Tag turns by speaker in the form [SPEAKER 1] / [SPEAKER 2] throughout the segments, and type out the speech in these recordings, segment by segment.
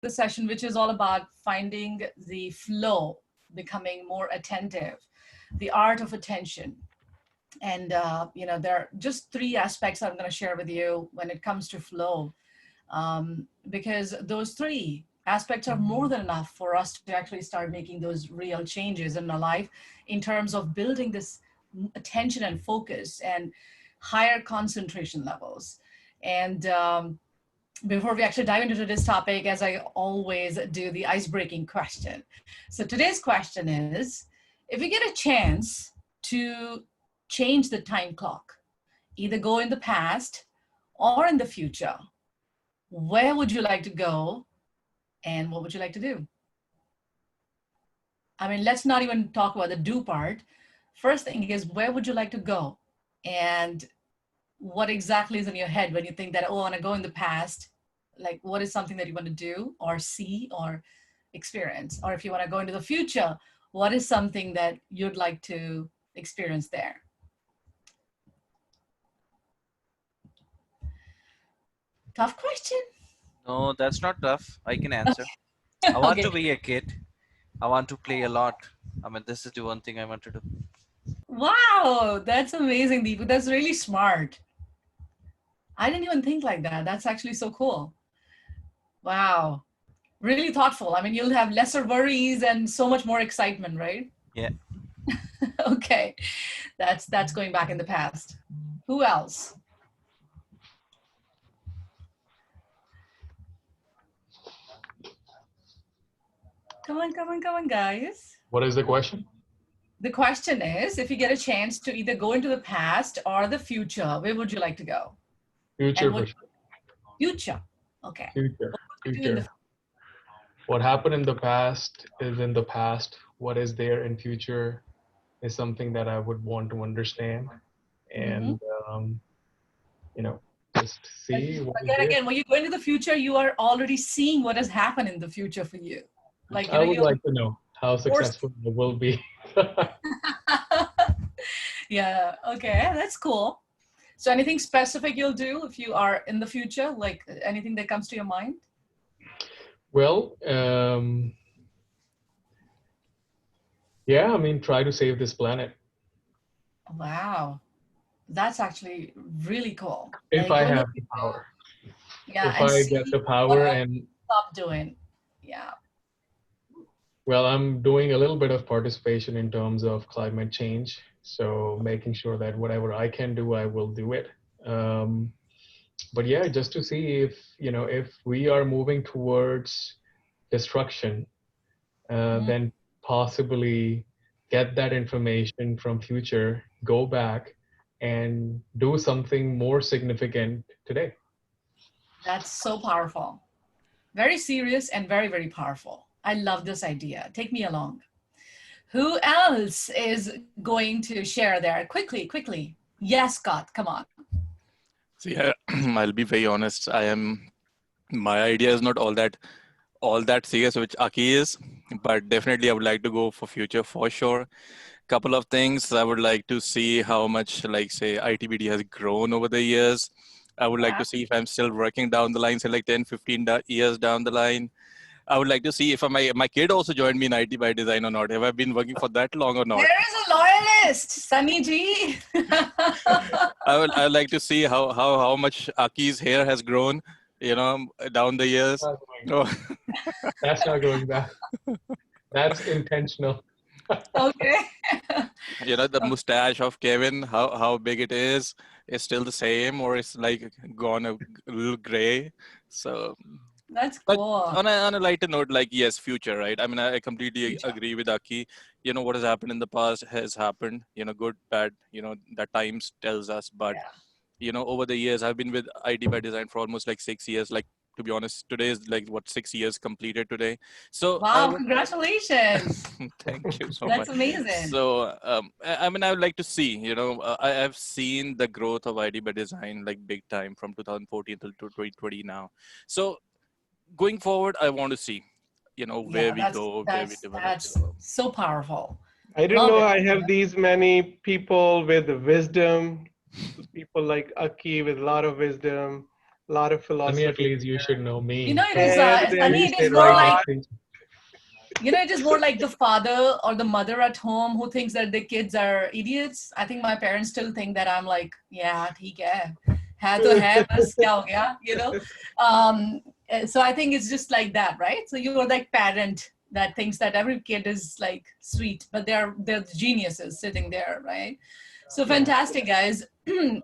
[SPEAKER 1] the session, which is all about finding the flow, becoming more attentive, the art of attention. And, there are just three aspects I'm going to share with you when it comes to flow, because those three aspects are more than enough for us to actually start making those real changes in our life in terms of building this attention and focus and higher concentration levels. And before we actually dive into this topic, as I always do, the icebreaking question. So today's question is, if you get a chance to change the time clock, either go in the past or in the future, where would you like to go and what would you like to do? I mean, let's not even talk about the do part. First thing is, where would you like to go? And what exactly is in your head when you think that, oh, I want to go in the past? Like, what is something that you want to do or see or experience? Or if you want to go into the future, what is something that you'd like to experience there? Tough question.
[SPEAKER 2] No, that's not tough. I can answer. I want to
[SPEAKER 1] Okay.
[SPEAKER 2] be a kid. I want to play a lot. I mean, this is the one thing I want to do.
[SPEAKER 1] Wow, that's amazing, Deepu. That's really smart. I didn't even think like that. That's actually so cool. Wow. Really thoughtful. I mean, you'll have lesser worries and so much more excitement, right?
[SPEAKER 2] Yeah.
[SPEAKER 1] Okay. That's going back in the past. Who else? Come on, guys.
[SPEAKER 3] What is the question?
[SPEAKER 1] The question is, if you get a chance to either go into the past or the future, where would you like to go?
[SPEAKER 3] Future
[SPEAKER 1] And
[SPEAKER 3] for
[SPEAKER 1] what
[SPEAKER 3] sure.
[SPEAKER 1] future? Okay.
[SPEAKER 3] Future.
[SPEAKER 1] What would you do in the
[SPEAKER 3] Future. What happened in the past is in the past. What is there in future is something that I would want to understand
[SPEAKER 1] mm-hmm.
[SPEAKER 3] and you know just see what is there.
[SPEAKER 1] Again, when you go into the future, you are already seeing what has happened in the future for you. Like,
[SPEAKER 3] I would
[SPEAKER 1] you're
[SPEAKER 3] like to know how
[SPEAKER 1] forced.
[SPEAKER 3] successful I will be.
[SPEAKER 1] Yeah, okay, that's cool. So anything specific you'll do if you are in the future, like anything that comes to your mind?
[SPEAKER 3] Well, yeah, I mean, try to save this planet.
[SPEAKER 1] Wow, that's actually really cool.
[SPEAKER 3] If
[SPEAKER 1] Like,
[SPEAKER 3] I
[SPEAKER 1] go in the
[SPEAKER 3] have the
[SPEAKER 1] future,
[SPEAKER 3] power.
[SPEAKER 1] yeah,
[SPEAKER 3] If
[SPEAKER 1] and
[SPEAKER 3] I get
[SPEAKER 1] see
[SPEAKER 3] the
[SPEAKER 1] what
[SPEAKER 3] power
[SPEAKER 1] else
[SPEAKER 3] and
[SPEAKER 1] stop doing. Yeah.
[SPEAKER 3] well, I'm doing a little bit of participation in terms of climate change. So making sure that whatever I can do, I will do it. Um, but yeah, just to see if, if we are moving towards destruction,
[SPEAKER 1] Mhm.
[SPEAKER 3] then possibly get that information from future, go back and do something more significant today.
[SPEAKER 1] That's so powerful. Very serious and very, very powerful. I love this idea. Take me along. Who else is going to share there? Quickly, quickly. Yes, Scott, come on.
[SPEAKER 4] See, I'll be very honest. My idea is not all that serious, which Aki is, but definitely I would like to go for future for sure. Couple of things. I would like to see how much, like, say, ITBD has grown over the years. I would like
[SPEAKER 1] Wow.
[SPEAKER 4] to see if I'm still working down the line, say like 10, 15 years down the line. I would like to see if my kid also joined me in IT by design or not. Have I been working for that long or not?
[SPEAKER 1] There is a loyalist, Sunny G.
[SPEAKER 4] I would like to see how much Aki's hair has grown, down the years.
[SPEAKER 3] Not going
[SPEAKER 4] Oh,
[SPEAKER 3] back. That's not going back. That's intentional.
[SPEAKER 1] Okay.
[SPEAKER 4] the mustache of Kevin, how big it is still the same or it's like gone a little gray. So,
[SPEAKER 1] That's
[SPEAKER 4] but
[SPEAKER 1] cool.
[SPEAKER 4] on a lighter note, like, yes, future, right? I mean, I completely
[SPEAKER 1] Future.
[SPEAKER 4] agree with Aki. What has happened in the past has happened. Good, bad. That times tells us. But
[SPEAKER 1] Yeah.
[SPEAKER 4] over the years, I've been with IT by design for almost like 6 years. Like, to be honest, today is like what 6 years completed today. So I
[SPEAKER 1] Wow,
[SPEAKER 4] would.
[SPEAKER 1] congratulations.
[SPEAKER 4] Thank you so
[SPEAKER 1] That's
[SPEAKER 4] much.
[SPEAKER 1] amazing.
[SPEAKER 4] So, I mean, I would like to see, I have seen the growth of ID by design like big time from 2014 till 2020 now. So going forward, I want to see, where
[SPEAKER 1] Yeah,
[SPEAKER 4] we go, where we develop.
[SPEAKER 1] that's
[SPEAKER 4] So
[SPEAKER 1] so powerful.
[SPEAKER 5] I didn't
[SPEAKER 1] Love
[SPEAKER 5] know
[SPEAKER 1] it.
[SPEAKER 5] I have these many people with wisdom, people like Aki with a lot of wisdom. A lot of
[SPEAKER 3] I
[SPEAKER 5] philosophy.
[SPEAKER 3] mean, at least you should know
[SPEAKER 1] You
[SPEAKER 3] me.
[SPEAKER 1] know, it is,
[SPEAKER 5] And
[SPEAKER 3] At
[SPEAKER 5] then
[SPEAKER 1] Sunny,
[SPEAKER 3] least
[SPEAKER 1] it
[SPEAKER 3] they
[SPEAKER 1] is more
[SPEAKER 3] write
[SPEAKER 1] like,
[SPEAKER 3] these things.
[SPEAKER 1] you know, it is more like the father or the mother at home who thinks that the kids are idiots. I think my parents still think that I'm like, yeah, theek hai to hai, bas kya ho gaya, you know. So I think it's just like that, right? So you're like parent that thinks that every kid is like sweet, but they're geniuses sitting there, right? So
[SPEAKER 5] Yeah.
[SPEAKER 1] fantastic, guys.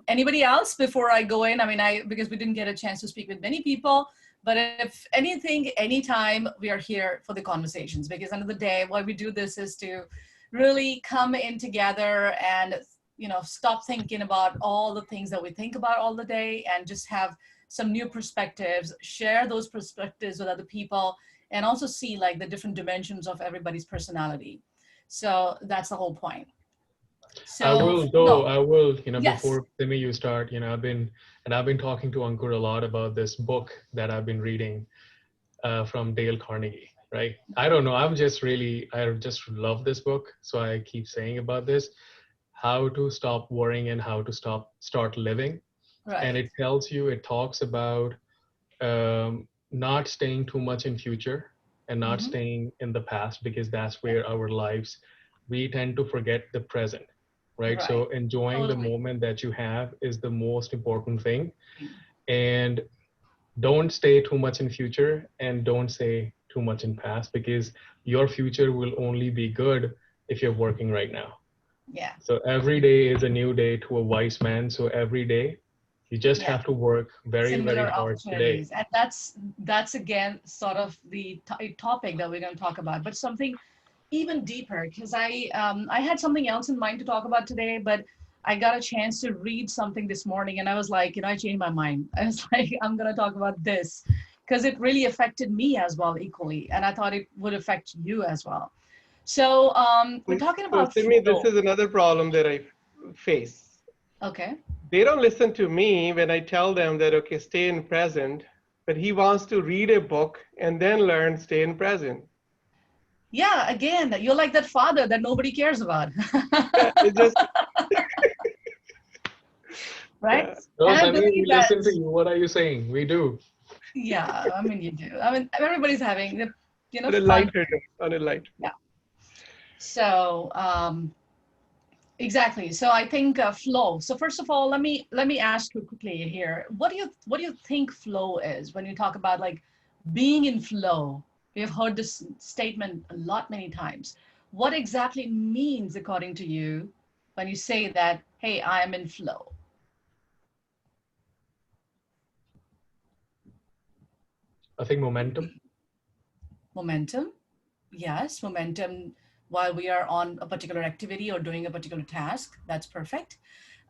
[SPEAKER 1] Anybody else before I go in? I mean, because we didn't get a chance to speak with many people. But if anything, anytime, we are here for the conversations, because end of the day, why we do this is to really come in together and, you know, stop thinking about all the things that we think about all the day and just have some new perspectives, share those perspectives with other people, and also see like the different dimensions of everybody's personality. So that's the whole point. So
[SPEAKER 3] I will, you know,
[SPEAKER 1] Yes.
[SPEAKER 3] before Simi, you start, you know, I've been talking to Ankur a lot about this book that I've been reading from Dale Carnegie, right? I don't know. I just love this book. So I keep saying about this, how to stop worrying and how to start living. And
[SPEAKER 1] Right.
[SPEAKER 3] it talks about not staying too much in future and not
[SPEAKER 1] Mhm.
[SPEAKER 3] staying in the past, because that's where our lives, we tend to forget the present, right?
[SPEAKER 1] Right.
[SPEAKER 3] So enjoying the
[SPEAKER 1] Totally.
[SPEAKER 3] moment that you have is the most important thing. And don't stay too much in future and don't stay too much in past, because your future will only be good if you're working right now.
[SPEAKER 1] Yeah.
[SPEAKER 3] So every day is a new day to a wise man. So every day you just
[SPEAKER 1] Yeah.
[SPEAKER 3] have to work very, very
[SPEAKER 1] Similar
[SPEAKER 3] hard today.
[SPEAKER 1] opportunities, and that's again sort of the topic that we're going to talk about, but something even deeper, because I had something else in mind to talk about today, but I got a chance to read something this morning and I was like, you know, I changed my mind. I was like, I'm going to talk about this because it really affected me as well equally, and I thought it would affect you as well. So we're talking
[SPEAKER 5] So,
[SPEAKER 1] about
[SPEAKER 5] Simi, this
[SPEAKER 1] flow.
[SPEAKER 5] is another problem that I face.
[SPEAKER 1] Okay.
[SPEAKER 5] They don't listen to me when I tell them that, okay, stay in present, but he wants to read a book and then learn stay in present.
[SPEAKER 1] Yeah, again, you're like that father that nobody cares about.
[SPEAKER 5] Yeah, it just,
[SPEAKER 1] Right?
[SPEAKER 5] yeah.
[SPEAKER 3] No,
[SPEAKER 1] And I
[SPEAKER 3] Sunny, we
[SPEAKER 1] believe that,
[SPEAKER 3] listen to you. What are you saying? We do.
[SPEAKER 1] yeah, I mean, you do. I mean, everybody's having, you know,
[SPEAKER 5] On a
[SPEAKER 1] fun.
[SPEAKER 5] lighter note, on a light.
[SPEAKER 1] Yeah. So, exactly. So I think flow. So first of all, let me ask you quickly here. What do you think flow is when you talk about like being in flow? We have heard this statement a lot many times. What exactly means according to you when you say that, hey, I am in flow?
[SPEAKER 3] I think momentum.
[SPEAKER 1] Momentum. Yes, momentum while we are on a particular activity or doing a particular task. That's perfect.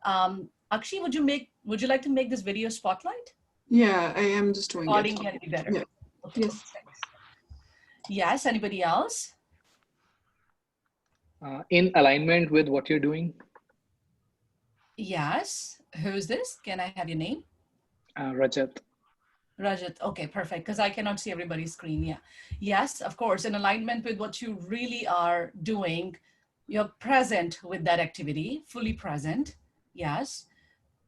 [SPEAKER 1] Akshi, would you like to make this video spotlight?
[SPEAKER 6] Yeah, I am just doing it.
[SPEAKER 1] Recording can be better.
[SPEAKER 6] Yeah.
[SPEAKER 1] Okay,
[SPEAKER 6] Yes.
[SPEAKER 1] thanks. Yes, anybody else?
[SPEAKER 7] In alignment with what you're doing.
[SPEAKER 1] Yes. Who's this? Can I have your name?
[SPEAKER 7] Rajat.
[SPEAKER 1] Rajat. Okay, perfect. Because I cannot see everybody's screen. Yeah. Yes, of course. In alignment with what you really are doing, you're present with that activity, fully present. Yes.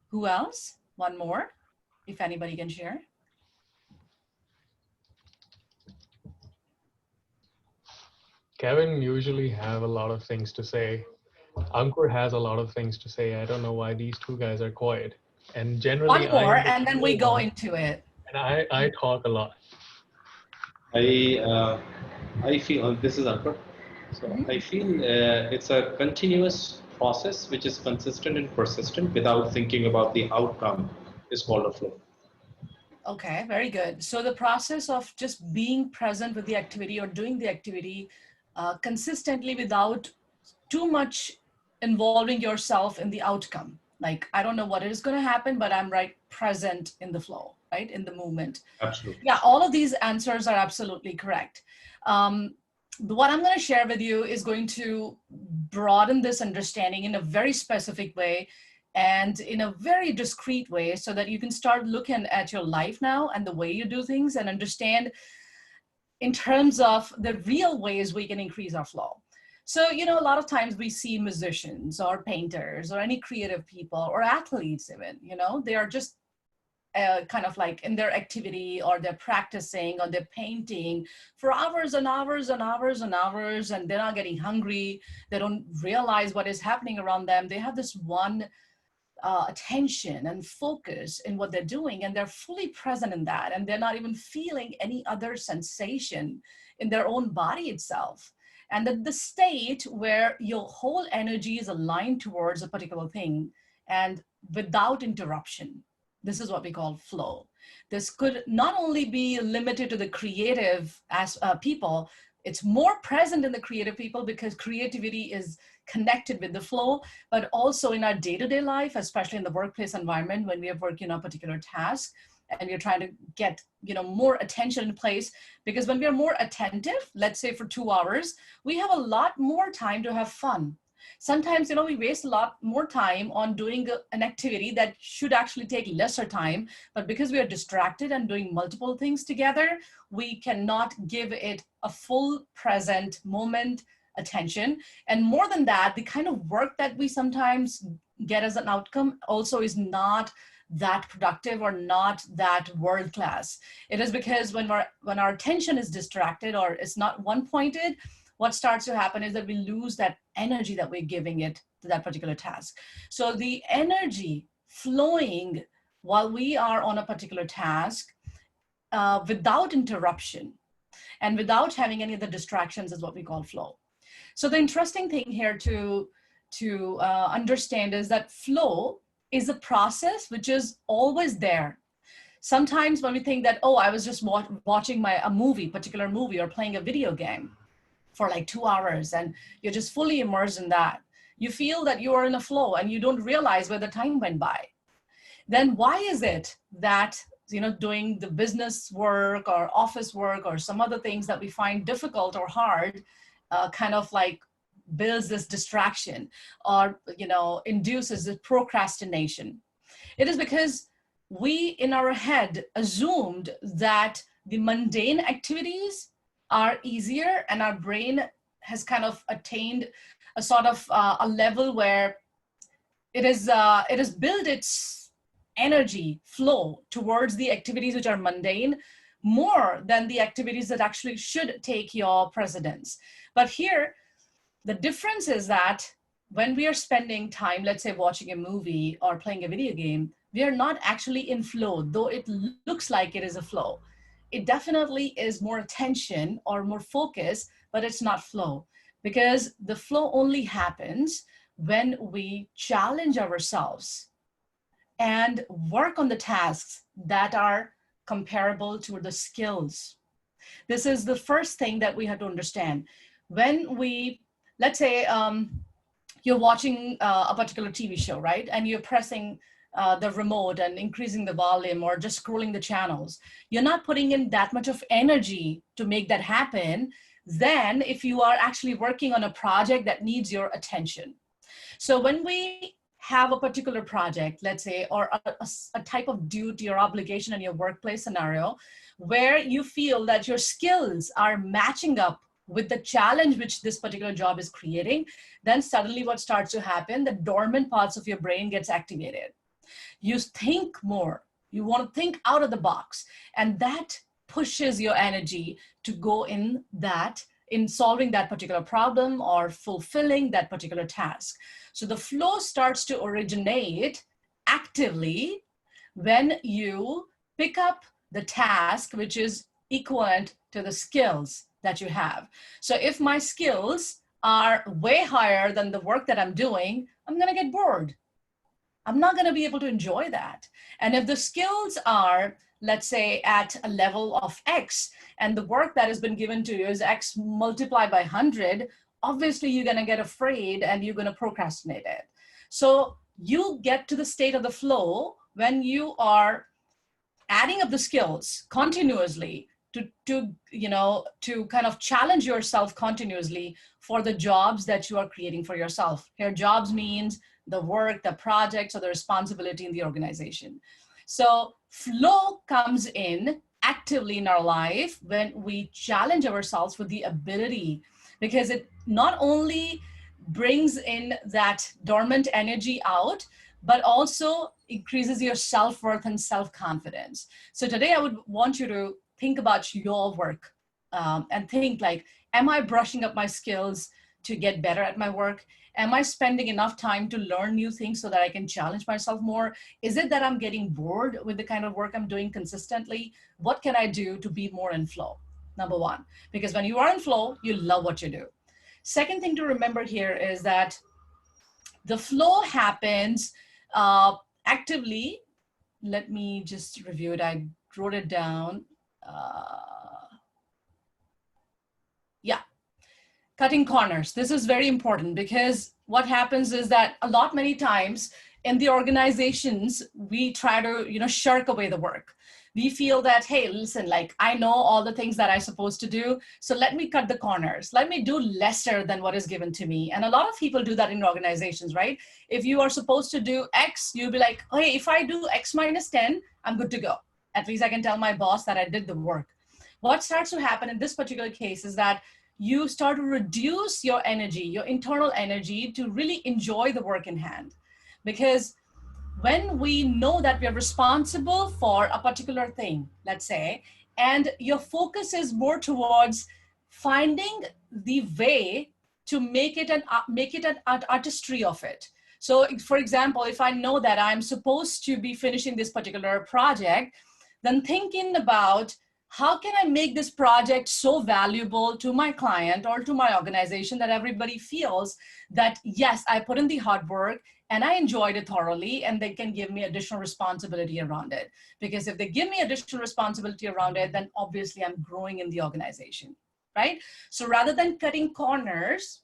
[SPEAKER 1] Who else? One more, if anybody can share.
[SPEAKER 3] Kevin usually have a lot of things to say. Ankur has a lot of things to say. I don't know why these two guys are quiet. And generally,
[SPEAKER 1] One
[SPEAKER 3] I
[SPEAKER 1] more,
[SPEAKER 3] am the
[SPEAKER 1] and then we
[SPEAKER 3] quiet
[SPEAKER 1] go
[SPEAKER 3] one,
[SPEAKER 1] into it.
[SPEAKER 3] and I talk a lot.
[SPEAKER 8] I I feel this is Ankur. So
[SPEAKER 1] Mhm.
[SPEAKER 8] I feel it's a continuous process which is consistent and persistent without thinking about the outcome is called a flow.
[SPEAKER 1] Okay, very good. So the process of just being present with the activity or doing the activity consistently without too much involving yourself in the outcome. Like, I don't know what is going to happen, but I'm right present in the flow, right? In the movement.
[SPEAKER 8] Absolutely.
[SPEAKER 1] Yeah, all of these answers are absolutely correct. What I'm going to share with you is going to broaden this understanding in a very specific way and in a very discreet way so that you can start looking at your life now and the way you do things and understand in terms of the real ways we can increase our flow. So, you know, a lot of times we see musicians or painters or any creative people or athletes even, you know, they are just kind of like in their activity, or they're practicing, or they're painting for hours and hours and hours and hours, and they're not getting hungry. They don't realize what is happening around them. They have this one attention and focus in what they're doing, and they're fully present in that, and they're not even feeling any other sensation in their own body itself. And the state where your whole energy is aligned towards a particular thing and without interruption. This is what we call flow. This could not only be limited to the creative people, it's more present in the creative people because creativity is connected with the flow, but also in our day-to-day life, especially in the workplace environment when we are working on a particular task and we're trying to get more attention in place. Because when we are more attentive, let's say for 2 hours, we have a lot more time to have fun. Sometimes, we waste a lot more time on doing an activity that should actually take lesser time, but because we are distracted and doing multiple things together, we cannot give it a full present moment attention. And more than that, the kind of work that we sometimes get as an outcome also is not that productive or not that world class. It is because when our attention is distracted or it's not one pointed, what starts to happen is that we lose that energy that we're giving it to that particular task. So the energy flowing while we are on a particular task without interruption and without having any of the distractions is what we call flow. So the interesting thing here to understand is that flow is a process which is always there. Sometimes when we think that, oh, I was just watching a particular movie or playing a video game for like 2 hours and you're just fully immersed in that, you feel that you are in a flow and you don't realize where the time went by. Then why is it that doing the business work or office work or some other things that we find difficult or hard kind of like builds this distraction or induces this procrastination? It is because we in our head assumed that the mundane activities are easier, and our brain has kind of attained a sort of a level where it has built its energy flow towards the activities which are mundane more than the activities that actually should take your precedence. But here, the difference is that when we are spending time, let's say watching a movie or playing a video game, we are not actually in flow, though it looks like it is a flow. It definitely is more attention or more focus, but it's not flow, because the flow only happens when we challenge ourselves and work on the tasks that are comparable to the skills. This is the first thing that we have to understand. When we, let's say you're watching a particular TV show, right? And you're pressing the remote and increasing the volume or just scrolling the channels. You're not putting in that much of energy to make that happen than if you are actually working on a project that needs your attention. So when we have a particular project, let's say, or a type of duty or obligation in your workplace scenario, where you feel that your skills are matching up with the challenge which this particular job is creating, then suddenly what starts to happen, the dormant parts of your brain gets activated. You think more, you want to think out of the box, and that pushes your energy to go in solving that particular problem or fulfilling that particular task. So the flow starts to originate actively when you pick up the task which is equivalent to the skills that you have. So if my skills are way higher than the work that I'm doing, I'm going to get bored. I'm not going to be able to enjoy that. And if the skills are, let's say, at a level of X, and the work that has been given to you is X multiplied by 100, obviously you're going to get afraid and you're going to procrastinate it. So you get to the state of the flow when you are adding up the skills continuously to kind of challenge yourself continuously for the jobs that you are creating for yourself. Here, jobs means the work, the projects, or the responsibility in the organization. So flow comes in actively in our life when we challenge ourselves with the ability, because it not only brings in that dormant energy out, but also increases your self-worth and self-confidence. So today I would want you to think about your work and think like, am I brushing up my skills to get better at my work? Am I spending enough time to learn new things so that I can challenge myself more? Is it that I'm getting bored with the kind of work I'm doing consistently? What can I do to be more in flow? Number one, because when you are in flow, you love what you do. Second thing to remember here is that the flow happens actively. Let me just review it. I wrote it down. Yeah, cutting corners. This is very important because what happens is that many times in the organizations, we try to, shirk away the work. We feel that, hey, listen, like I know all the things that I'm supposed to do, so let me cut the corners. Let me do lesser than what is given to me. And a lot of people do that in organizations, right? If you are supposed to do X, you'll be like, hey, if I do X minus 10, I'm good to go. At least I can tell my boss that I did the work. What starts to happen in this particular case is that you start to reduce your energy, your internal energy, to really enjoy the work in hand. Because when we know that we are responsible for a particular thing, let's say, and your focus is more towards finding the way to make it an artistry of it. So for example, if I know that I'm supposed to be finishing this particular project, then thinking about how can I make this project so valuable to my client or to my organization that everybody feels that, yes, I put in the hard work and I enjoyed it thoroughly, and they can give me additional responsibility around it. Because if they give me additional responsibility around it, then obviously I'm growing in the organization, right? So rather than cutting corners,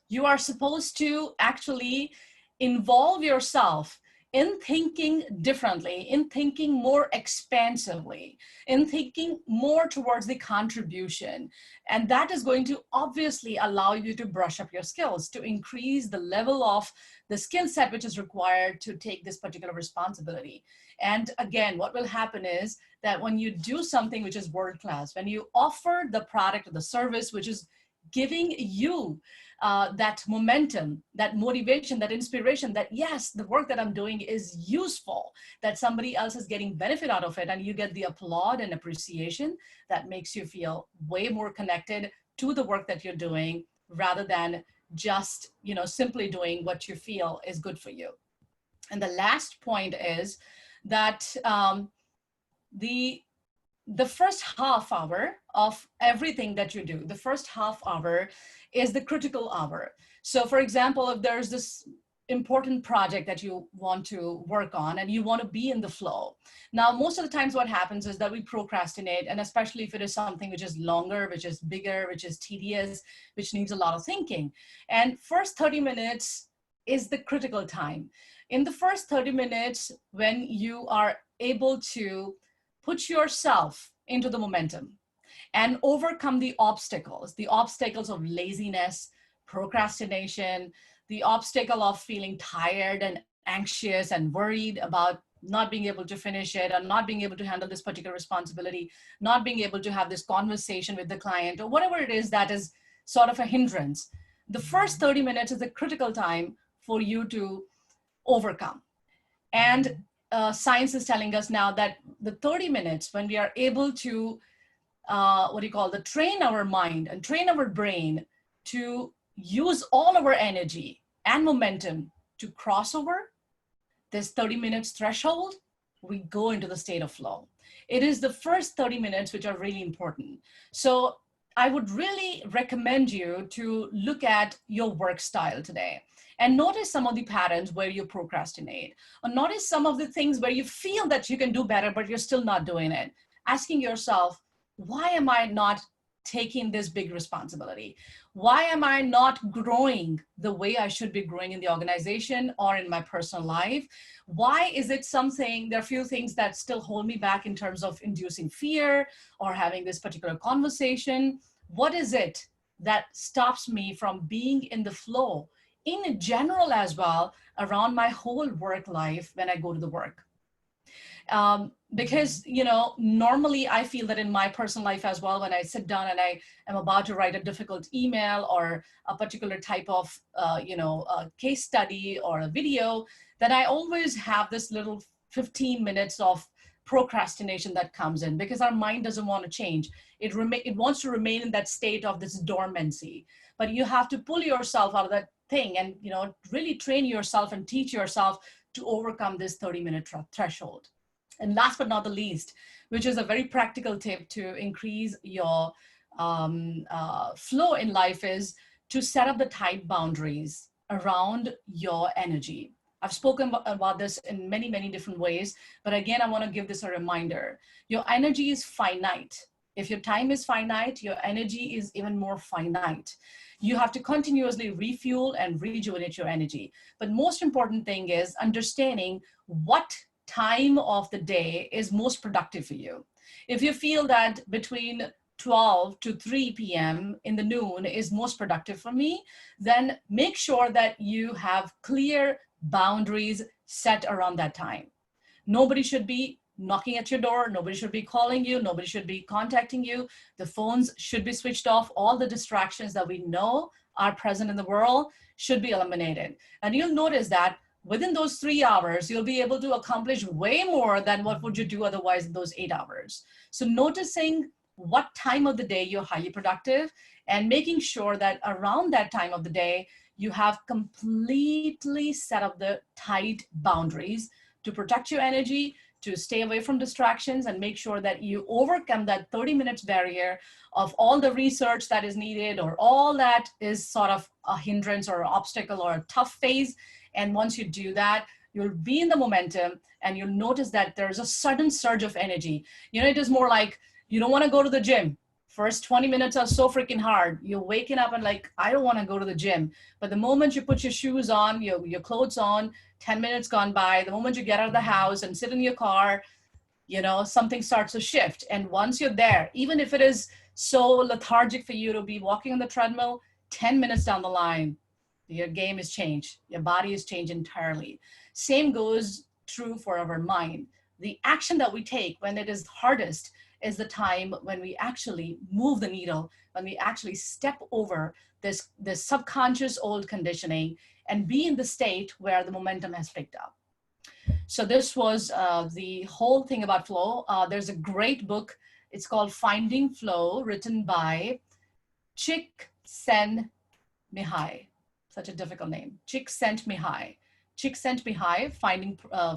[SPEAKER 1] you are supposed to actually involve yourself in thinking differently, in thinking more expansively, in thinking more towards the contribution. And that is going to obviously allow you to brush up your skills, to increase the level of the skill set which is required to take this particular responsibility. And again, what will happen is that when you do something which is world-class, when you offer the product or the service which is giving you that momentum, that motivation, that inspiration, that yes, the work that I'm doing is useful, that somebody else is getting benefit out of it, and you get the applaud and appreciation, that makes you feel way more connected to the work that you're doing rather than just, simply doing what you feel is good for you. And the last point is that the first half hour of everything that you do, the first half hour is the critical hour. So for example, if there's this important project that you want to work on and you want to be in the flow. Now, most of the times what happens is that we procrastinate, and especially if it is something which is longer, which is bigger, which is tedious, which needs a lot of thinking. And first 30 minutes is the critical time. In the first 30 minutes, when you are able to put yourself into the momentum and overcome the obstacles of laziness, procrastination, the obstacle of feeling tired and anxious and worried about not being able to finish it, or not being able to handle this particular responsibility, not being able to have this conversation with the client, or whatever it is that is sort of a hindrance. The first 30 minutes is a critical time for you to overcome. And science is telling us now that the 30 minutes, when we are able to, train our mind and train our brain to use all our energy and momentum to cross over this 30 minutes threshold, we go into the state of flow. It is the first 30 minutes which are really important. So I would really recommend you to look at your work style today and notice some of the patterns where you procrastinate, or notice some of the things where you feel that you can do better, but you're still not doing it. Asking yourself, why am I not taking this big responsibility? Why am I not growing the way I should be growing in the organization or in my personal life? Why is it there are a few things that still hold me back in terms of inducing fear or having this particular conversation? What is it that stops me from being in the flow in general as well around my whole work life when I go to the work? Because, you know, normally I feel that in my personal life as well, when I sit down and I am about to write a difficult email or a particular type of, case study or a video, then I always have this little 15 minutes of procrastination that comes in because our mind doesn't want to change. It wants to remain in that state of this dormancy. But you have to pull yourself out of that thing and, you know, really train yourself and teach yourself to overcome this 30-minute threshold. And last but not the least, which is a very practical tip to increase your flow in life, is to set up the tight boundaries around your energy. I've spoken about this in many, many different ways, but again, I want to give this a reminder. Your energy is finite. If your time is finite, your energy is even more finite. You have to continuously refuel and rejuvenate your energy. But most important thing is understanding what time of the day is most productive for you. If you feel that between 12 to 3 p.m. in the noon is most productive for me, then make sure that you have clear boundaries set around that time. Nobody should be knocking at your door. Nobody should be calling you. Nobody should be contacting you. The phones should be switched off. All the distractions that we know are present in the world should be eliminated. And you'll notice that within those 3 hours, you'll be able to accomplish way more than what would you do otherwise in those 8 hours. So noticing what time of the day you're highly productive and making sure that around that time of the day, you have completely set up the tight boundaries to protect your energy, to stay away from distractions, and make sure that you overcome that 30 minutes barrier of all the research that is needed or all that is sort of a hindrance or an obstacle or a tough phase. And once you do that, you'll be in the momentum and you'll notice that there's a sudden surge of energy. You know, it is more like you don't want to go to the gym. First 20 minutes are so freaking hard. You're waking up and like, I don't want to go to the gym. But the moment you put your shoes on, your clothes on, 10 minutes gone by, the moment you get out of the house and sit in your car, you know, something starts to shift. And once you're there, even if it is so lethargic for you to be walking on the treadmill, 10 minutes down the line, your game is changed. Your body is changed entirely. Same goes true for our mind. The action that we take when it is hardest is the time when we actually move the needle, when we actually step over this subconscious old conditioning and be in the state where the momentum has picked up. So this was the whole thing about flow. There's a great book. It's called Finding Flow, written by Csikszentmihalyi. Such a difficult name. Csikszentmihalyi. Csikszentmihalyi,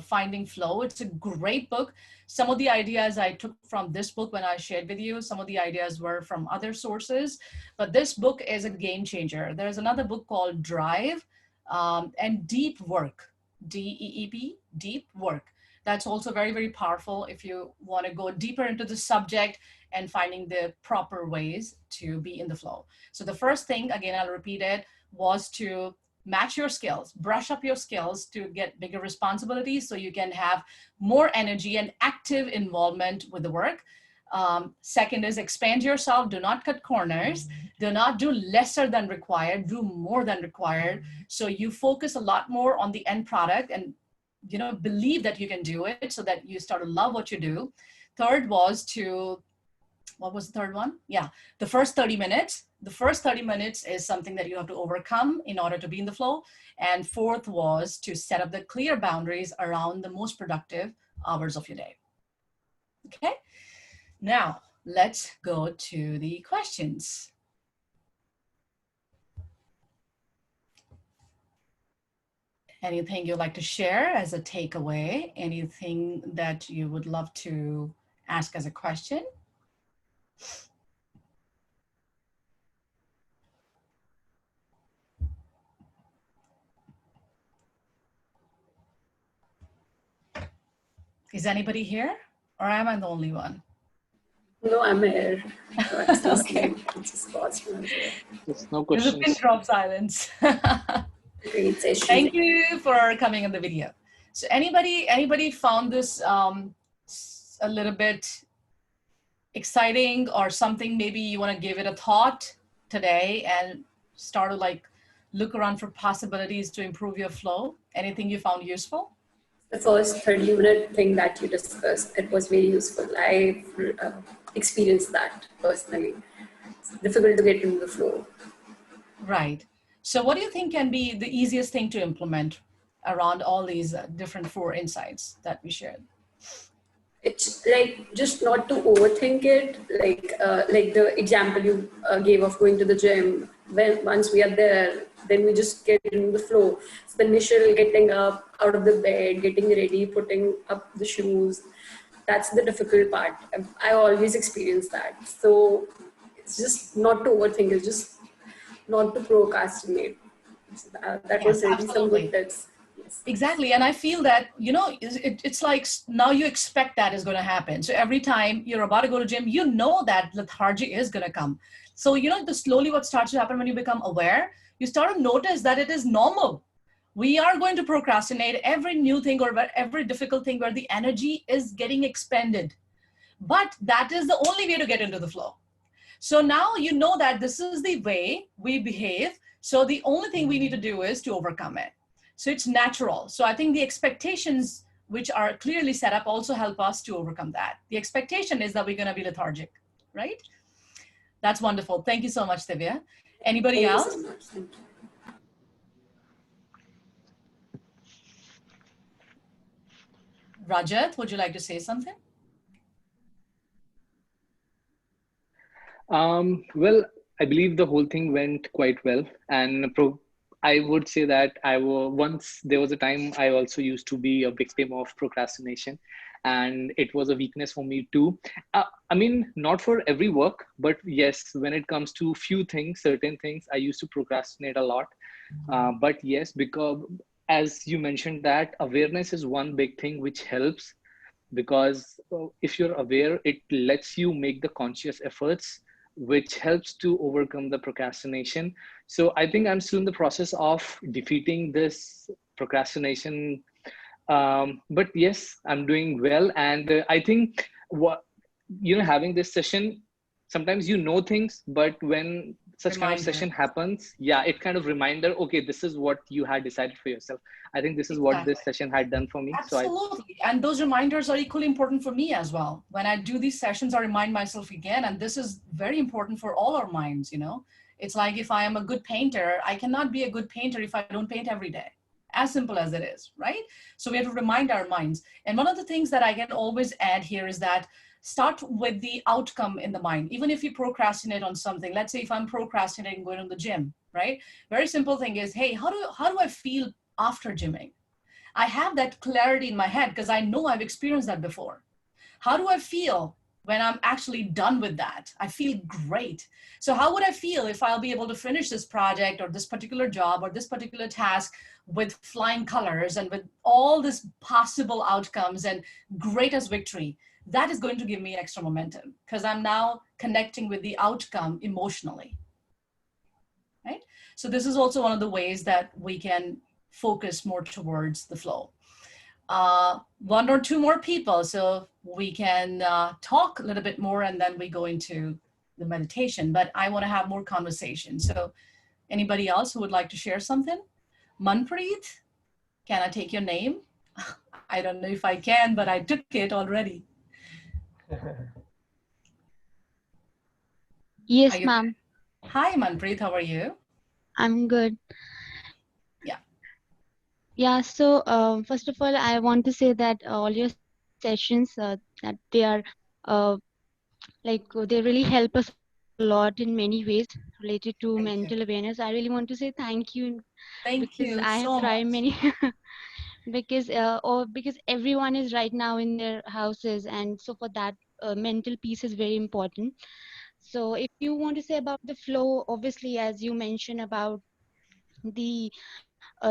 [SPEAKER 1] Finding Flow. It's a great book. Some of the ideas I took from this book when I shared with you. Some of the ideas were from other sources, but this book is a game changer. There's another book called Drive and Deep Work, DEEP, Deep Work. That's also very, very powerful if you want to go deeper into the subject and finding the proper ways to be in the flow. So the first thing, again, I'll repeat it, was to match your skills, brush up your skills to get bigger responsibilities so you can have more energy and active involvement with the work. Second is expand yourself. Do not cut corners. Do not do lesser than required. Do more than required. So you focus a lot more on the end product and, you know, believe that you can do it so that you start to love what you do. Third was to, what was the third one? Yeah, the first 30 minutes. The first 30 minutes is something that you have to overcome in order to be in the flow. And fourth was to set up the clear boundaries around the most productive hours of your day. Okay, now let's go to the questions. Anything you'd like to share as a takeaway? Anything that you would love to ask as a question? Is anybody here, or am I the only one?
[SPEAKER 6] No, I'm here.
[SPEAKER 1] Okay.
[SPEAKER 7] There's no
[SPEAKER 1] There's a pin
[SPEAKER 7] questions.
[SPEAKER 1] drop silence.
[SPEAKER 6] Great session.
[SPEAKER 1] Thank you for coming on the video. So anybody found this a little bit exciting or something? Maybe you want to give it a thought today and start to like look around for possibilities to improve your flow. Anything you found useful?
[SPEAKER 6] the first 30-minute thing that you discussed. It was very useful. I experienced that personally. It's difficult to get into the flow.
[SPEAKER 1] Right. So what do you think can be the easiest thing to implement around all these different 4 insights that we shared?
[SPEAKER 6] It's like just not to overthink it. Like the example you gave of going to the gym. When once we are there, then we just get in the flow. It's the initial getting up out of the bed, getting ready, putting up the shoes. That's the difficult part. I always experience that. So it's just not to overthink. It's just not to procrastinate. So that
[SPEAKER 1] Yes,
[SPEAKER 6] was really some good
[SPEAKER 1] absolutely.
[SPEAKER 6] tips. Yes.
[SPEAKER 1] Exactly. And I feel that, it's like now you expect that is going to happen. So every time you're about to go to gym, you know that lethargy is going to come. So, the slowly what starts to happen when you become aware, you start to notice that it is normal. We are going to procrastinate every new thing or every difficult thing where the energy is getting expended. But that is the only way to get into the flow. So now you know that this is the way we behave. So the only thing we need to do is to overcome it. So it's natural. So I think the expectations which are clearly set up also help us to overcome that. The expectation is that we're going to be lethargic, right? That's wonderful. Thank you so much, Divya. Anybody
[SPEAKER 6] Thank you
[SPEAKER 1] else?
[SPEAKER 6] so much. Thank you.
[SPEAKER 1] Rajat, would you like to say something?
[SPEAKER 7] Well, I believe the whole thing went quite well, and I would say that once there was a time I also used to be a victim of procrastination, and it was a weakness for me too. I mean, not for every work, but yes, when it comes to few things, certain things, I used to procrastinate a lot. But yes, because as you mentioned, that awareness is one big thing which helps, because if you're aware, it lets you make the conscious efforts, which helps to overcome the procrastination. So I think I'm still in the process of defeating this procrastination. But yes, I'm doing well. And I think having this session, sometimes things, but when such kind of
[SPEAKER 1] Reminder.
[SPEAKER 7] session happens, yeah, it kind of reminder, okay, this is what you had decided for yourself. I think this is what
[SPEAKER 1] Exactly.
[SPEAKER 7] this session had done for me. So
[SPEAKER 1] Absolutely. And those reminders are equally important for me as well. When I do these sessions, I remind myself again, and this is very important for all our minds. It's like if I am a good painter, I cannot be a good painter if I don't paint every day. As simple as it is, right? So we have to remind our minds. And one of the things that I can always add here is that start with the outcome in the mind. Even if you procrastinate on something, let's say if I'm procrastinating going to the gym, right? Very simple thing is, hey, how do I feel after gymming? I have that clarity in my head because I know I've experienced that before. How do I feel when I'm actually done with that? I feel great. So, how would I feel if I'll be able to finish this project or this particular job or this particular task with flying colors and with all these possible outcomes and greatest victory? That is going to give me extra momentum because I'm now connecting with the outcome emotionally, right? So, this is also one of the ways that we can focus more towards the flow. One or two more people so we can talk a little bit more and then we go into the meditation, but I want to have more conversation. So anybody else who would like to share something? Manpreet, can I take your name? I don't know if I can, but I took it already.
[SPEAKER 9] Yes, ma'am.
[SPEAKER 1] Hi Manpreet, how are you?
[SPEAKER 9] I'm good.
[SPEAKER 1] Yeah.
[SPEAKER 9] Yeah, so first of all, I want to say that all your sessions that they are uh, they really help us a lot in many ways related to mental
[SPEAKER 1] Thank you.
[SPEAKER 9] awareness. I really want to say thank you
[SPEAKER 1] Thank
[SPEAKER 9] because
[SPEAKER 1] you
[SPEAKER 9] I have
[SPEAKER 1] so
[SPEAKER 9] tried
[SPEAKER 1] much.
[SPEAKER 9] many because everyone is right now in their houses, and so for that mental peace is very important. So if you want to say about the flow, obviously as you mentioned about the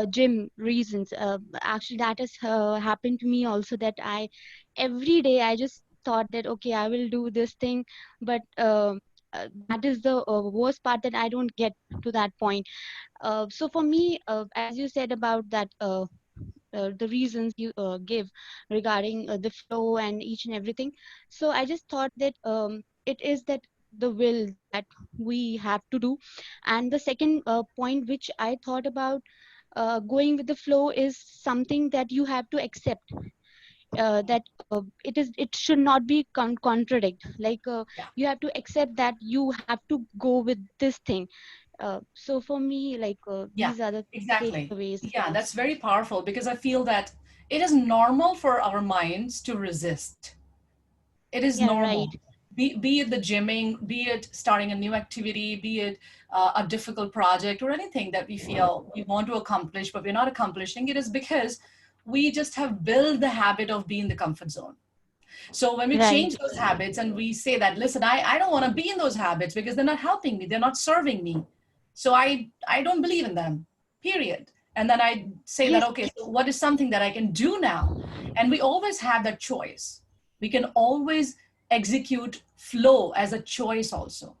[SPEAKER 9] gym reasons, actually that has happened to me also, that I every day I just thought that okay, I will do this thing, but that is the worst part, that I don't get to that point. So for me, as you said about that the reasons you give regarding the flow and each and everything, so I just thought that it is that the will that we have to do. And the second point which I thought about going with the flow is something that you have to accept, that it should not be contradict, like
[SPEAKER 1] Yeah.
[SPEAKER 9] you have to accept that you have to go with this thing. So for me, like
[SPEAKER 1] Yeah,
[SPEAKER 9] these are the
[SPEAKER 1] exactly.
[SPEAKER 9] takeaways.
[SPEAKER 1] Yeah, that's very powerful because I feel that it is normal for our minds to resist. It is
[SPEAKER 9] Yeah, right.
[SPEAKER 1] normal. Be it the gymming, be it starting a new activity, be it a difficult project or anything that we feel we want to accomplish, but we're not accomplishing, it is because we just have built the habit of being in the comfort zone. So when we
[SPEAKER 9] Right.
[SPEAKER 1] change those habits and we say that, listen, I don't want to be in those habits because they're not helping me, they're not serving me. So I don't believe in them, period. And then I say that,
[SPEAKER 9] Yes.
[SPEAKER 1] okay, so what is something that I can do now? And we always have that choice. We can always execute flow as a choice also,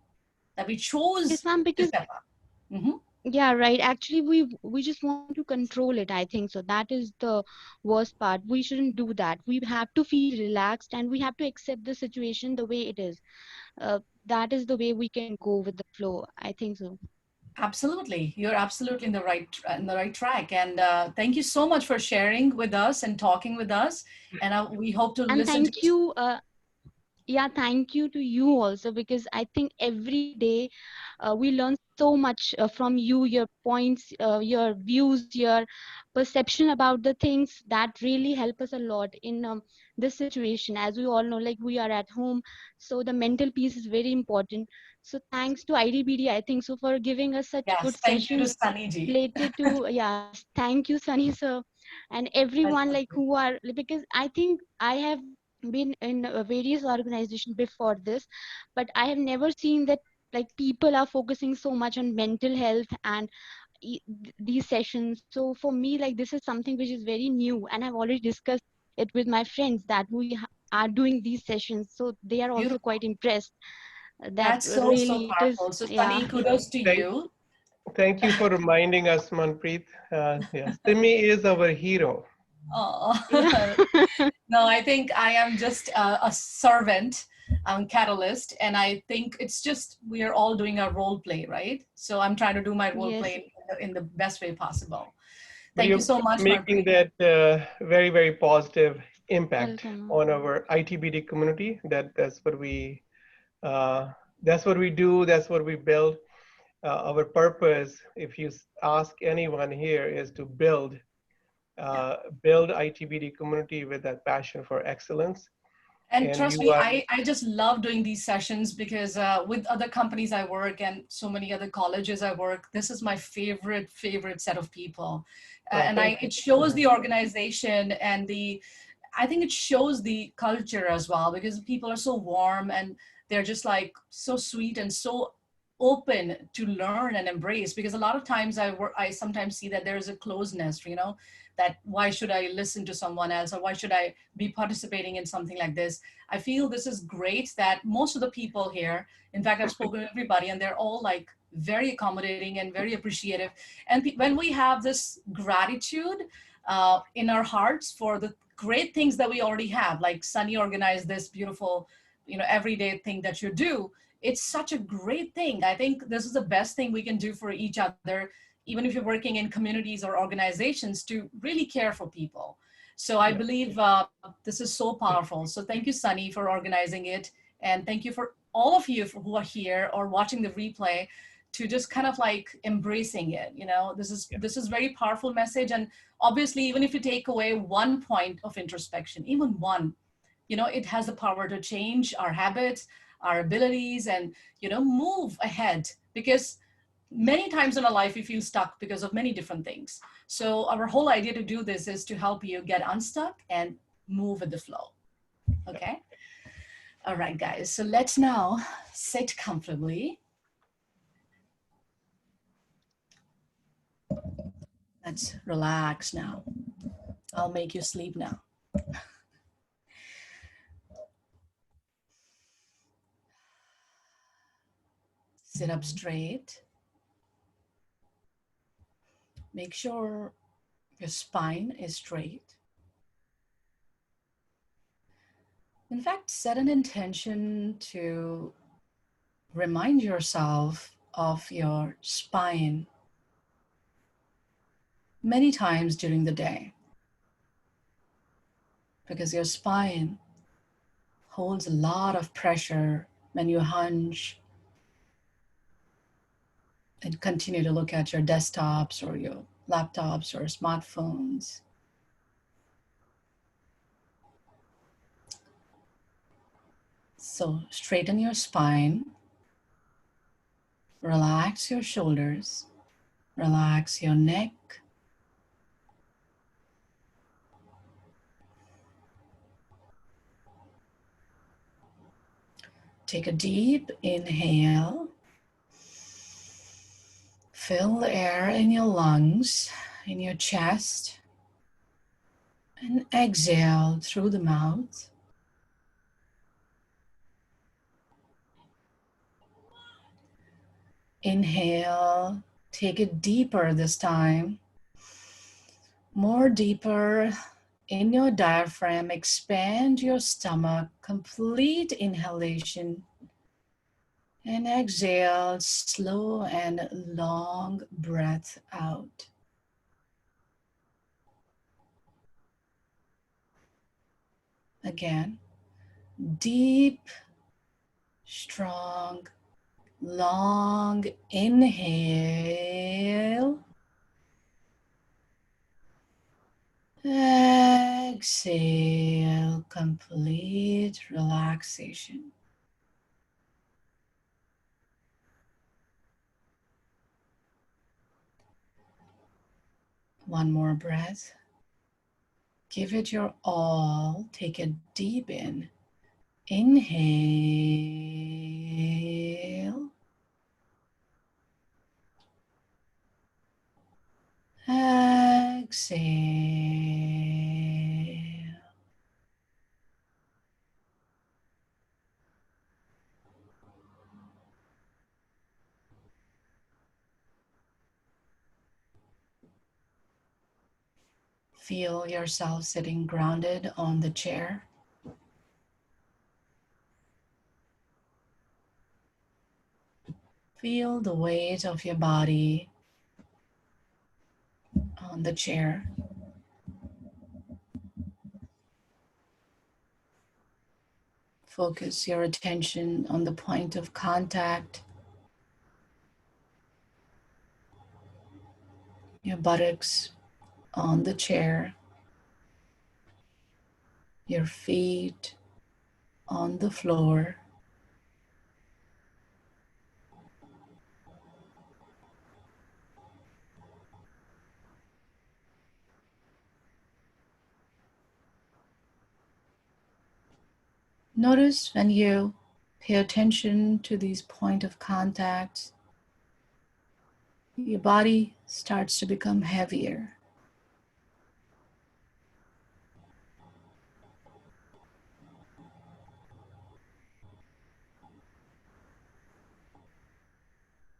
[SPEAKER 1] that we
[SPEAKER 9] Yes,
[SPEAKER 1] chose
[SPEAKER 9] ma'am,
[SPEAKER 1] to
[SPEAKER 9] because
[SPEAKER 1] step up. Mhm.
[SPEAKER 9] yeah, right. Actually, we just want to control it, I think so. That is the worst part. We shouldn't do that. We have to feel relaxed and we have to accept the situation the way it is. That is the way we can go with the flow, I think so.
[SPEAKER 1] Absolutely, you're absolutely in the right track. And thank you so much for sharing with us and talking with us. And we hope to
[SPEAKER 9] And
[SPEAKER 1] listen to
[SPEAKER 9] thank
[SPEAKER 1] this.
[SPEAKER 9] you. Yeah, thank you to you also, because I think every day we learn so much from you, your points, your views, your perception about the things that really help us a lot in this situation. As we all know, like we are at home, so the mental piece is very important. So thanks to IDBD, I think so, for giving us such
[SPEAKER 1] Yes,
[SPEAKER 9] good
[SPEAKER 1] thank you to
[SPEAKER 9] sessions
[SPEAKER 1] Sunny Ji.
[SPEAKER 9] related to, yeah, thank you, Sunny sir, and
[SPEAKER 1] That's
[SPEAKER 9] everyone like
[SPEAKER 1] okay.
[SPEAKER 9] who are, because I think I have been in various organizations before this, but I have never seen that like people are focusing so much on mental health and these sessions. So for me, like this is something which is very new, and I've already discussed it with my friends that we are doing these sessions. So they are also
[SPEAKER 1] Beautiful.
[SPEAKER 9] quite impressed that
[SPEAKER 1] That's so, so
[SPEAKER 9] really it is,
[SPEAKER 1] powerful. So
[SPEAKER 9] yeah.
[SPEAKER 1] Sunny, kudos to
[SPEAKER 5] Thank,
[SPEAKER 1] you.
[SPEAKER 5] thank you for reminding us, Manpreet. Yeah, Simi is our hero.
[SPEAKER 1] Oh.
[SPEAKER 9] Yeah.
[SPEAKER 1] No, I think I am just a servant, catalyst, and I think it's just we are all doing a role play, right? So I'm trying to do my role
[SPEAKER 9] Yes,
[SPEAKER 1] play in the best way possible.
[SPEAKER 5] But
[SPEAKER 1] Thank you
[SPEAKER 5] you're
[SPEAKER 1] so much,
[SPEAKER 5] making
[SPEAKER 1] Manpreet.
[SPEAKER 5] that very, very positive impact
[SPEAKER 9] welcome.
[SPEAKER 5] on our ITBD community. Uh, that's what we do. That's what we build. Our purpose, if you ask anyone here, is to
[SPEAKER 1] Yeah.
[SPEAKER 5] build ITBD community with that passion for excellence.
[SPEAKER 1] And
[SPEAKER 5] And
[SPEAKER 1] trust
[SPEAKER 5] you
[SPEAKER 1] me,
[SPEAKER 5] are
[SPEAKER 1] I just love doing these sessions because with other companies I work and so many other colleges I work, this is my favorite set of people. And
[SPEAKER 5] thank you.
[SPEAKER 1] it shows the organization and I think it shows the culture as well because people are so warm and they're just like so sweet and so open to learn and embrace. Because a lot of times I sometimes see that there is a closeness, that why should I listen to someone else or why should I be participating in something like this? I feel this is great that most of the people here, in fact, I've spoken to everybody and they're all like very accommodating and very appreciative. And when we have this gratitude in our hearts for the great things that we already have, like Sunny organized this beautiful, everyday thing that you do. It's such a great thing. I think this is the best thing we can do for each other, even if you're working in communities or organizations, to really care for people. So I
[SPEAKER 5] Yeah.
[SPEAKER 1] believe this is so powerful. So thank you, Sunny, for organizing it. And thank you for all of you who are here or watching the replay to just kind of like embracing it. This is very powerful message. And obviously, even if you take away one point of introspection, even one, it has the power to change our habits, our abilities, and, move ahead. Because many times in our life, we feel stuck because of many different things. So our whole idea to do this is to help you get unstuck and move with the flow. Okay. All right, guys. So let's now sit comfortably. Let's relax now. I'll make you sleep now. Sit up straight. Make sure your spine is straight. In fact, set an intention to remind yourself of your spine many times during the day, because your spine holds a lot of pressure when you hunch and continue to look at your desktops or your laptops or smartphones. So straighten your spine, relax your shoulders, relax your neck. Take a deep inhale. Fill the air in your lungs, in your chest, and exhale through the mouth. Inhale, take it deeper this time. More deeper in your diaphragm, expand your stomach, complete inhalation. And exhale, slow and long breath out. Again, deep, strong, long inhale. Exhale, complete relaxation. One more breath. Give it your all. Take a deep in. Inhale. Exhale. Feel yourself sitting grounded on the chair. Feel the weight of your body on the chair. Focus your attention on the point of contact. Your buttocks on the chair. Your feet on the floor. Notice when you pay attention to these point of contact, your body starts to become heavier.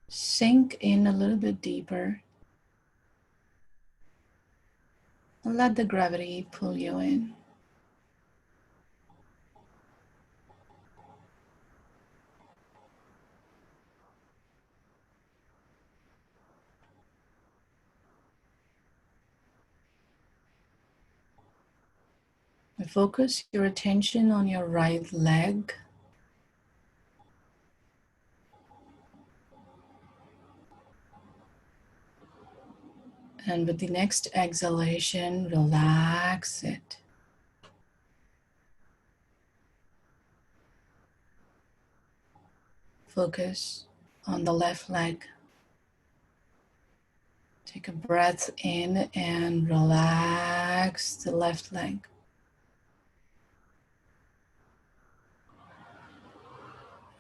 [SPEAKER 1] Sink in a little bit deeper and let the gravity pull you in. Focus your attention on your right leg. And with the next exhalation, relax it. Focus on the left leg. Take a breath in and relax the left leg.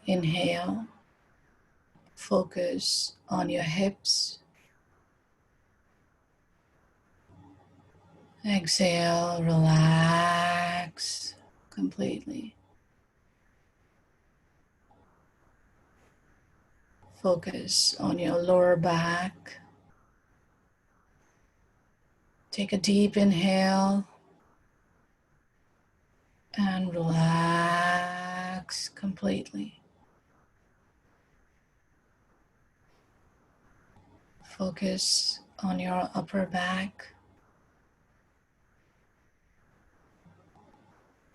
[SPEAKER 1] Inhale. Focus on your hips. Exhale, relax completely. Focus on your lower back. Take a deep inhale and relax completely. Focus on your upper back.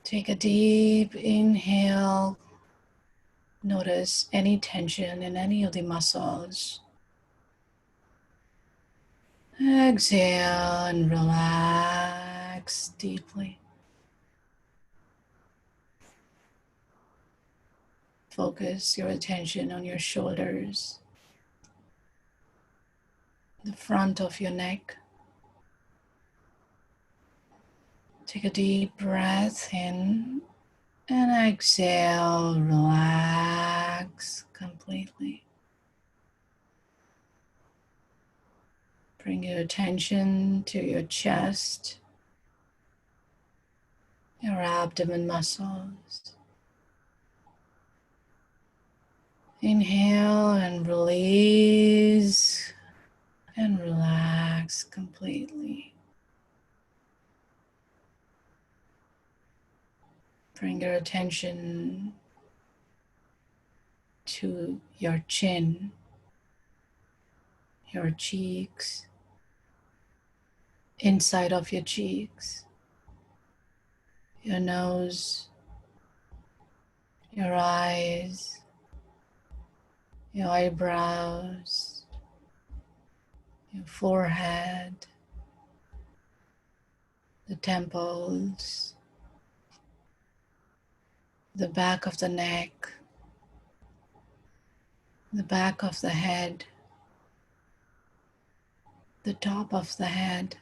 [SPEAKER 1] Take a deep inhale. Notice any tension in any of the muscles. Exhale and relax deeply. Focus your attention on your shoulders, the front of your neck. Take a deep breath in and exhale, relax completely. Bring your attention to your chest, your abdomen muscles. Inhale and release and relax completely. Bring your attention to your chin, your cheeks, inside of your cheeks, your nose, your eyes, your eyebrows, your forehead, the temples, the back of the neck, the back of the head, the top of the head,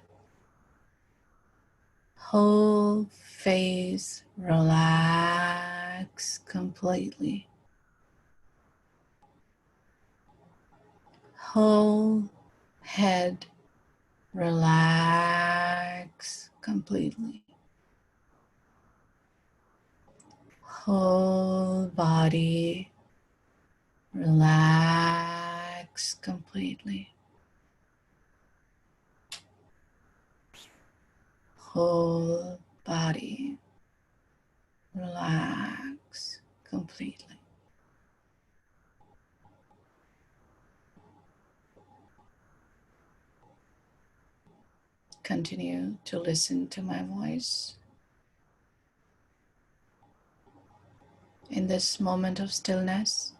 [SPEAKER 1] whole face relax completely. Whole head relax completely. Whole body relax completely. Whole body relax completely. Continue to listen to my voice. In this moment of stillness,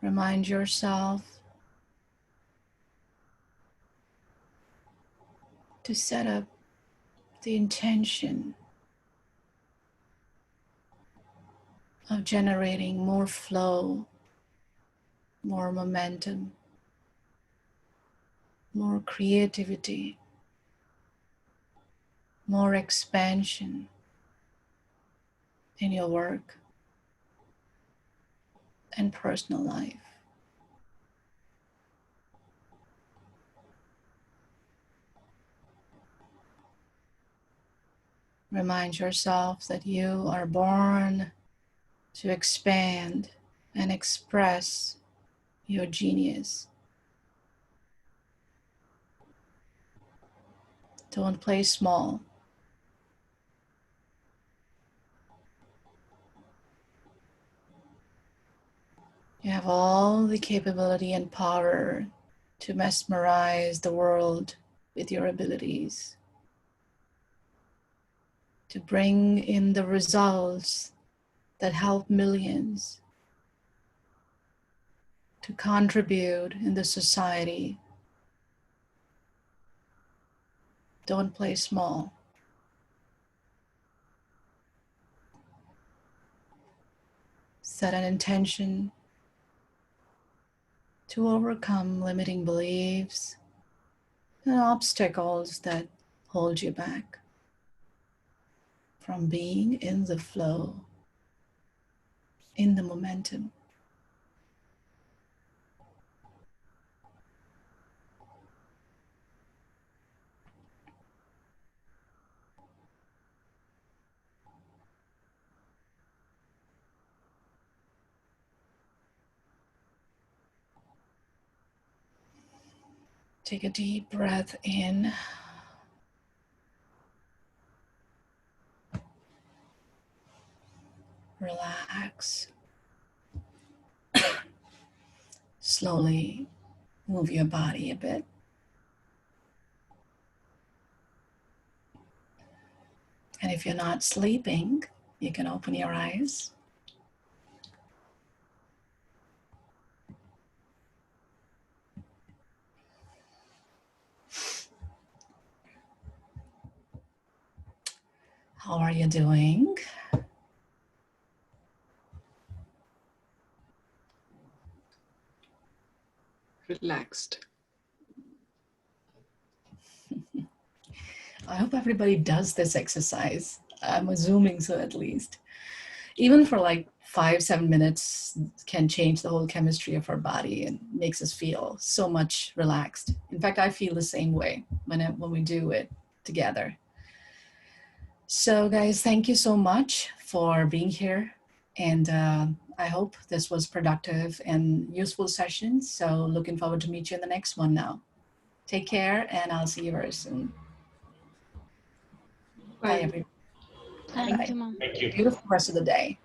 [SPEAKER 1] remind yourself to set up the intention of generating more flow, more momentum, more creativity, more expansion in your work and personal life. Remind yourself that you are born to expand and express your genius. Don't play small. You have all the capability and power to mesmerize the world with your abilities, to bring in the results that help millions, to contribute in the society. Don't play small. Set an intention to overcome limiting beliefs and obstacles that hold you back from being in the flow, in the momentum. Take a deep breath in. Relax. Slowly move your body a bit. And if you're not sleeping, you can open your eyes. How are you doing?
[SPEAKER 10] Relaxed.
[SPEAKER 1] I hope everybody does this exercise. I'm assuming so, at least. Even for like 5-7 minutes can change the whole chemistry of our body and makes us feel so much relaxed. In fact, I feel the same way when we do it together. So guys, thank you so much for being here. And I hope this was productive and useful session. So looking forward to meet you in the next one now. Take care, and I'll see you very soon. Bye, everyone.
[SPEAKER 9] Thank you, Mom.
[SPEAKER 8] Thank you.
[SPEAKER 1] Beautiful rest of the day.